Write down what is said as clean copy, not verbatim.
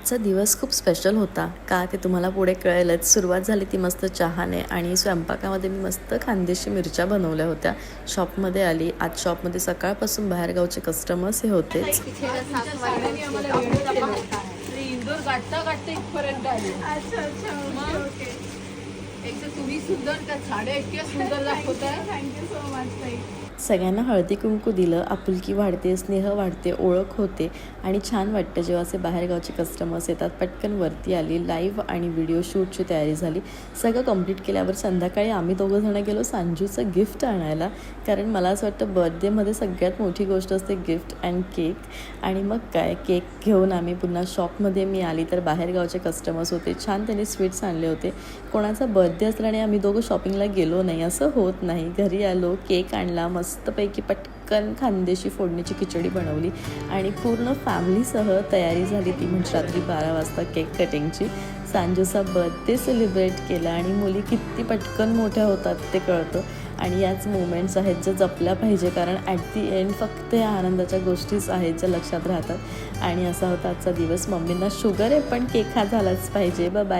आजचा दिवस खूप स्पेशल होता का ते तुम्हाला पुढे कळेलच. सुरुवात झाली ती मस्त चहाने आणि स्वयंपाकामध्ये मी मस्त खानदेशी मिरच्या बनवल्या होत्या. शॉपमध्ये आली. आज शॉपमध्ये सकाळपासून बाहेरगावचे कस्टमर्स हे होतेच. इंदोर गाठता गाठता इथपर्यंत आली. एक तर तुम्ही सुंदर, त्या साड्या इतक्या सुंदर दाखवत आहे. थँक्यू सो मच ताई. सगळ्यांना हळदी कुंकू दिलं. आपुलकी वाढते, स्नेह वाढते, ओळख होते आणि छान वाटतं जेव्हा असे बाहेरगावचे कस्टमर्स येतात. पटकन वरती आली. लाईव्ह आणि व्हिडिओ शूटची तयारी झाली. सगळं कंप्लीट केल्यावर संध्याकाळी आम्ही दोघंजणं गेलो सांजूचं गिफ्ट आणायला. कारण मला असं वाटतं बर्थडेमध्ये सगळ्यात मोठी गोष्ट असते गिफ्ट अँड केक. आणि मग काय, केक घेऊन आम्ही पुन्हा शॉपमध्ये मी आली तर बाहेरगावचे कस्टमर्स होते. छान त्यांनी स्वीट्स आणले होते. कोणाचा बर्थडे असल्याने आम्ही दोघं शॉपिंगला गेलो नाही असं होत नाही. घरी आलो, केक आणला, मस्तपैकी पटकन खानदेशी फोडणीची खिचडी बनवली आणि पूर्ण फॅमिलीसह तयारी झाली. ती म्हणजे रात्री 12 वाजता केक कटिंगची. सांजूचा बर्थडे सेलिब्रेट केला आणि मुली किती पटकन मोठ्या होतात ते कळतं. आणि याच मोमेंट्स आहेत ज्या जपल्या पाहिजे, कारण ॲट दी एंड फक्त या आनंदाच्या गोष्टीच आहेत ज्या लक्षात राहतात. आणि असा होता आजचा दिवस. मम्मींना शुगर आहे पण केक हा झालाच पाहिजे. बाय.